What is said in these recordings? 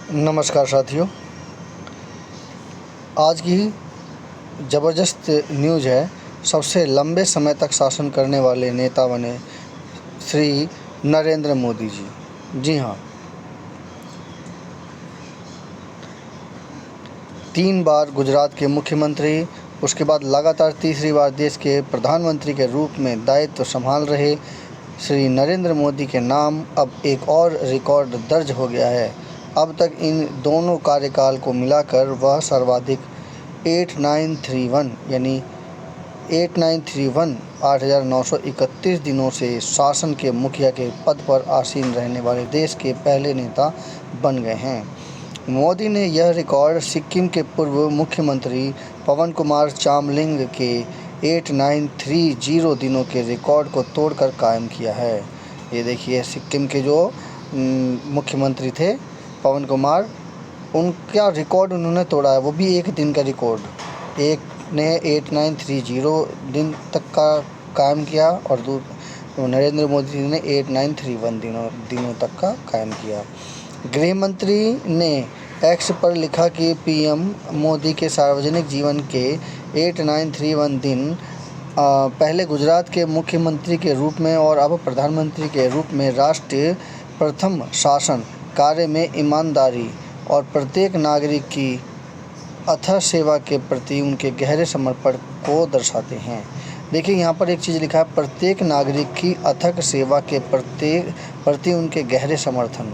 नमस्कार साथियों, आज की ज़बरदस्त न्यूज़ है। सबसे लंबे समय तक शासन करने वाले नेता बने श्री नरेंद्र मोदी जी। जी हाँ, 3 बार गुजरात के मुख्यमंत्री, उसके बाद लगातार तीसरी बार देश के प्रधानमंत्री के रूप में दायित्व संभाल रहे श्री नरेंद्र मोदी के नाम अब एक और रिकॉर्ड दर्ज हो गया है। अब तक इन दोनों कार्यकाल को मिलाकर वह सर्वाधिक 8931 यानी 8,931 दिनों से शासन के मुखिया के पद पर आसीन रहने वाले देश के पहले नेता बन गए हैं। मोदी ने यह रिकॉर्ड सिक्किम के पूर्व मुख्यमंत्री पवन कुमार चामलिंग के 8930 दिनों के रिकॉर्ड को तोड़कर कायम किया है। ये देखिए, सिक्किम के जो मुख्यमंत्री थे पवन कुमार, उनका रिकॉर्ड उन्होंने तोड़ा है, वो भी एक दिन का रिकॉर्ड। एक ने 8930 दिन तक का कायम किया और नरेंद्र मोदी ने 8931 दिनों तक का कायम किया। गृह मंत्री ने एक्स पर लिखा कि पीएम मोदी के सार्वजनिक जीवन के 8931 दिन पहले गुजरात के मुख्यमंत्री के रूप में और अब प्रधानमंत्री के रूप में राष्ट्रीय प्रथम शासन कार्य में ईमानदारी और प्रत्येक नागरिक की अथक सेवा के प्रति उनके गहरे समर्पण को दर्शाते हैं। देखिए, यहाँ पर एक चीज़ लिखा है, प्रत्येक नागरिक की अथक सेवा के प्रति उनके गहरे समर्थन।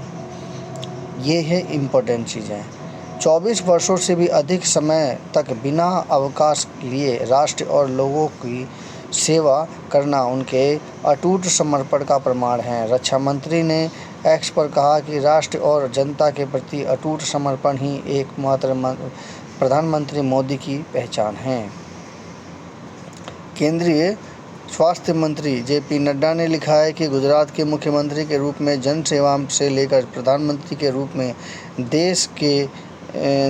ये है इम्पोर्टेंट चीज़ें। 24 वर्षों से भी अधिक समय तक बिना अवकाश लिए राष्ट्र और लोगों की सेवा करना उनके अटूट समर्पण का प्रमाण है। रक्षा मंत्री ने एक्स पर कहा कि राष्ट्र और जनता के प्रति अटूट समर्पण ही एकमात्र प्रधानमंत्री मोदी की पहचान है। केंद्रीय स्वास्थ्य मंत्री जेपी नड्डा ने लिखा है कि गुजरात के मुख्यमंत्री के रूप में जन सेवा से लेकर प्रधानमंत्री के रूप में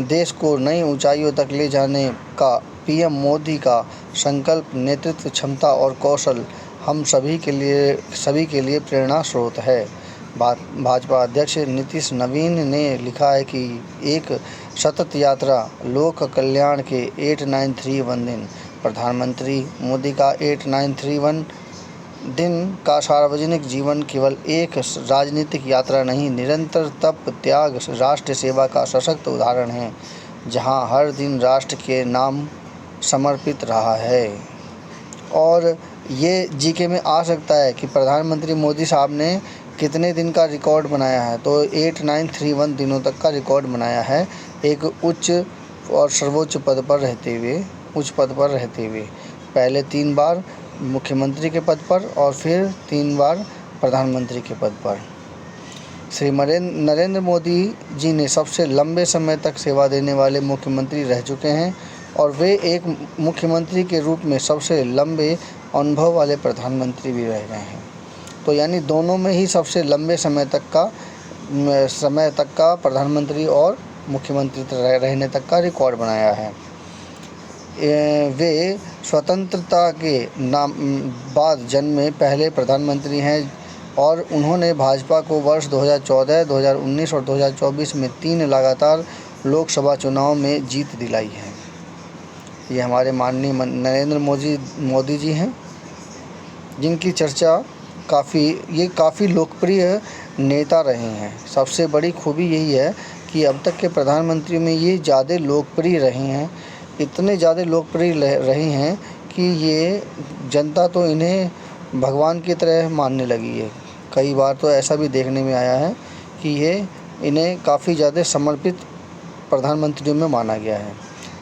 देश को नई ऊंचाइयों तक ले जाने का पीएम मोदी का संकल्प, नेतृत्व क्षमता और कौशल हम सभी के लिए प्रेरणा स्रोत है। भाजपा अध्यक्ष नीतीश नवीन ने लिखा है कि एक सतत यात्रा लोक कल्याण के 8931 दिन, प्रधानमंत्री मोदी का 8931 दिन का सार्वजनिक जीवन केवल एक राजनीतिक यात्रा नहीं, निरंतर तप, त्याग, राष्ट्र सेवा का सशक्त उदाहरण है, जहां हर दिन राष्ट्र के नाम समर्पित रहा है। और ये जीके में आ सकता है कि प्रधानमंत्री मोदी साहब ने कितने दिन का रिकॉर्ड बनाया है, तो 8931 दिनों तक का रिकॉर्ड बनाया है, एक उच्च और सर्वोच्च पद पर रहते हुए। पहले 3 बार मुख्यमंत्री के पद पर और फिर 3 बार प्रधानमंत्री के पद पर। श्री नरेंद्र मोदी जी ने सबसे लंबे समय तक सेवा देने वाले मुख्यमंत्री रह चुके हैं और वे एक मुख्यमंत्री के रूप में सबसे लंबे अनुभव वाले प्रधानमंत्री भी रह गए हैं। तो यानी दोनों में ही सबसे लंबे समय तक का प्रधानमंत्री और मुख्यमंत्री रहने तक का रिकॉर्ड बनाया है। वे स्वतंत्रता के बाद जन्मे पहले प्रधानमंत्री हैं और उन्होंने भाजपा को वर्ष 2014, 2019 और 2024 में 3 लगातार लोकसभा चुनाव में जीत दिलाई है। ये हमारे माननीय नरेंद्र मोदी जी हैं, जिनकी चर्चा काफ़ी लोकप्रिय नेता रहे हैं। सबसे बड़ी खूबी यही है कि अब तक के प्रधानमंत्री में ये ज़्यादा लोकप्रिय रहे हैं, इतने ज़्यादा लोकप्रिय रहे हैं कि ये जनता तो इन्हें भगवान की तरह मानने लगी है। कई बार तो ऐसा भी देखने में आया है कि इन्हें काफ़ी ज़्यादा समर्पित प्रधानमंत्रियों में माना गया है।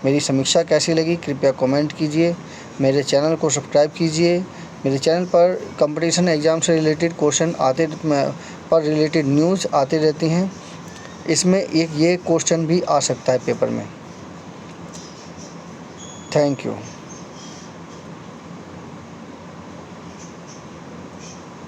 मेरी समीक्षा कैसी लगी कृपया कमेंट कीजिए, मेरे चैनल को सब्सक्राइब कीजिए। मेरे चैनल पर कंपटीशन एग्ज़ाम से रिलेटेड क्वेश्चन रिलेटेड न्यूज़ आती रहती हैं। इसमें एक ये क्वेश्चन भी आ सकता है पेपर में। Thank you.